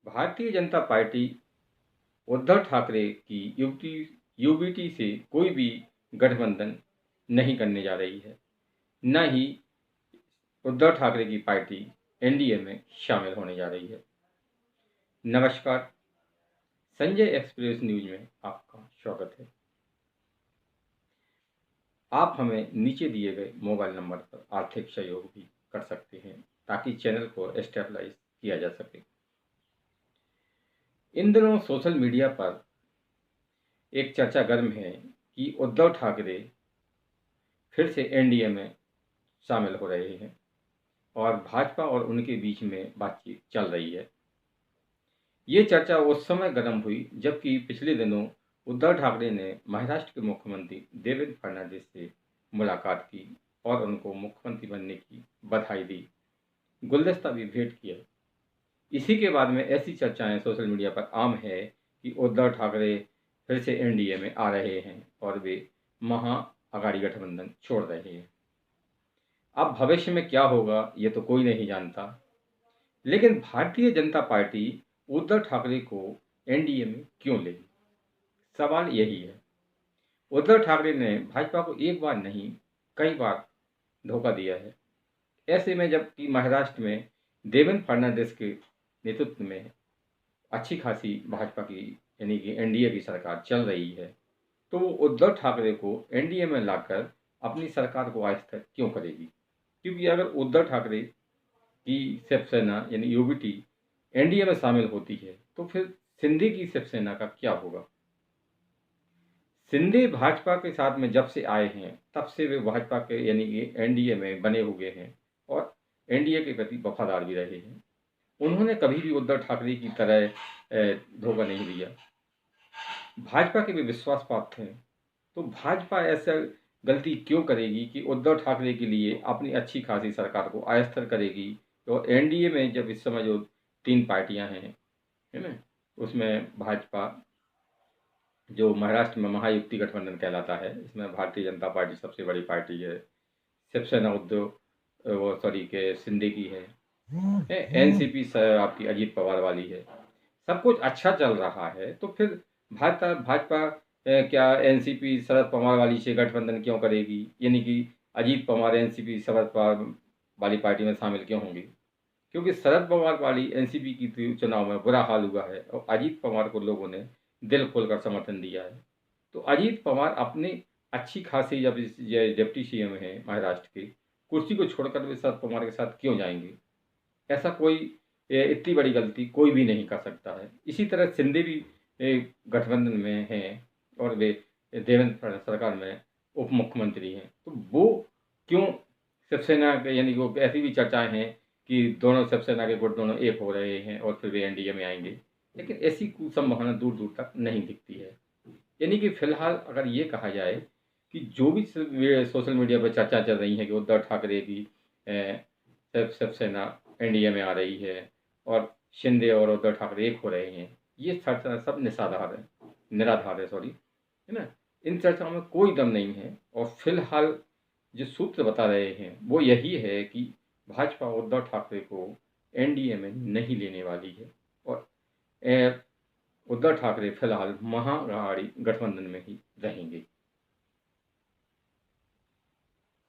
Bharatiya Janata party Uddhav Thackeray की UBT से कोई भी गठबंधन नहीं करने जा रही है। न ही उद्धव ठाकरे की पार्टी एनडीए में शामिल होने जा रही है। नमस्कार, संजय एक्सप्रेस न्यूज में आपका स्वागत है। आप हमें नीचे दिए गए मोबाइल नंबर पर आर्थिक सहयोग भी कर सकते हैं ताकि चैनल को स्टेबलाइज किया जा सके। इन दिनों सोशल मीडिया पर एक चर्चा गर्म है कि उद्धव ठाकरे फिर से एनडीए में शामिल हो रहे हैं और भाजपा और उनके बीच में बातचीत चल रही है। ये चर्चा उस समय गर्म हुई जबकि पिछले दिनों उद्धव ठाकरे ने महाराष्ट्र के मुख्यमंत्री देवेंद्र फडणवीस से मुलाकात की और उनको मुख्यमंत्री बनने की बधाई दी, गुलदस्ता भी भेंट किया। इसी के बाद में ऐसी चर्चाएं सोशल मीडिया पर आम है कि उद्धव ठाकरे फिर से एनडीए में आ रहे हैं और वे महा अघाड़ी गठबंधन छोड़ रहे हैं। अब भविष्य में क्या होगा ये तो कोई नहीं जानता, लेकिन भारतीय जनता पार्टी उद्धव ठाकरे को एनडीए में क्यों लेगी? सवाल यही है। उद्धव ठाकरे ने भाजपा को एक बार नहीं कई बार धोखा दिया है। ऐसे में जबकि महाराष्ट्र में देवेंद्र फडणवीस के नेतृत्व में अच्छी खासी भाजपा की यानी कि एनडीए की सरकार चल रही है, तो वो उद्धव ठाकरे को एनडीए में लाकर अपनी सरकार को आहिस्ता क्यों करेगी? क्योंकि अगर उद्धव ठाकरे की शिवसेना यानी यूबीटी एनडीए में शामिल होती है तो फिर शिंदे की शिवसेना का क्या होगा? शिंदे भाजपा के साथ में जब से आए हैं तब से वे भाजपा के यानी कि एनडीए में बने हुए हैं और एनडीए के प्रति वफादार भी रहे हैं। उन्होंने कभी भी उद्धव ठाकरे की तरह धोखा नहीं दिया। भाजपा के भी विश्वास पात्र हैं, तो भाजपा ऐसा गलती क्यों करेगी कि उद्धव ठाकरे के लिए अपनी अच्छी खासी सरकार को अस्थिर करेगी? तो एनडीए में जब इस समय जो 3 पार्टियां हैं, है ना, उसमें भाजपा जो महाराष्ट्र में महायुति गठबंधन कहलाता है, इसमें भारतीय जनता पार्टी सबसे बड़ी पार्टी है, शिवसेना के शिंदे की है, एनसीपी आपकी अजीत पवार वाली है। सब कुछ अच्छा चल रहा है तो फिर भाजपा भाजपा क्या एनसीपी शरद पवार वाली से गठबंधन क्यों करेगी? यानी कि अजीत पवार एनसीपी शरद पवार वाली पार्टी में शामिल क्यों होंगे? क्योंकि शरद पवार वाली एनसीपी की चुनाव में बुरा हाल हुआ है और अजीत पवार को लोगों ने दिल खोलकर समर्थन दिया है। तो अजीत पवार अपनी अच्छी खासी जब ये डिप्टी सीएम है महाराष्ट्र की, कुर्सी को छोड़कर वे शरद पवार के साथ क्यों जाएंगे? ऐसा कोई इतनी बड़ी गलती कोई भी नहीं कर सकता है। इसी तरह शिंदे भी गठबंधन में हैं और वे देवेंद्र फडणवीस सरकार में उप मुख्यमंत्री हैं, तो वो क्यों शिवसेना के यानी वो ऐसी भी चर्चाएं हैं कि दोनों शिवसेना के गुट दोनों एक हो रहे हैं और फिर वे एनडीए में आएंगे, लेकिन ऐसी कोई संभावना दूर दूर तक नहीं दिखती है। यानी कि फिलहाल अगर ये कहा जाए कि जो भी सोशल मीडिया पर चर्चा चल रही है कि उद्धव ठाकरे की शिवसेना एनडीए में आ रही है और शिंदे और उद्धव ठाकरे एक हो रहे हैं, ये चर्चा सब निराधार है, है ना। इन चर्चाओं में कोई दम नहीं है और फिलहाल जो सूत्र बता रहे हैं वो यही है कि भाजपा उद्धव ठाकरे को एनडीए में नहीं लेने वाली है और उद्धव ठाकरे फिलहाल महाअघाड़ी गठबंधन में ही रहेंगे।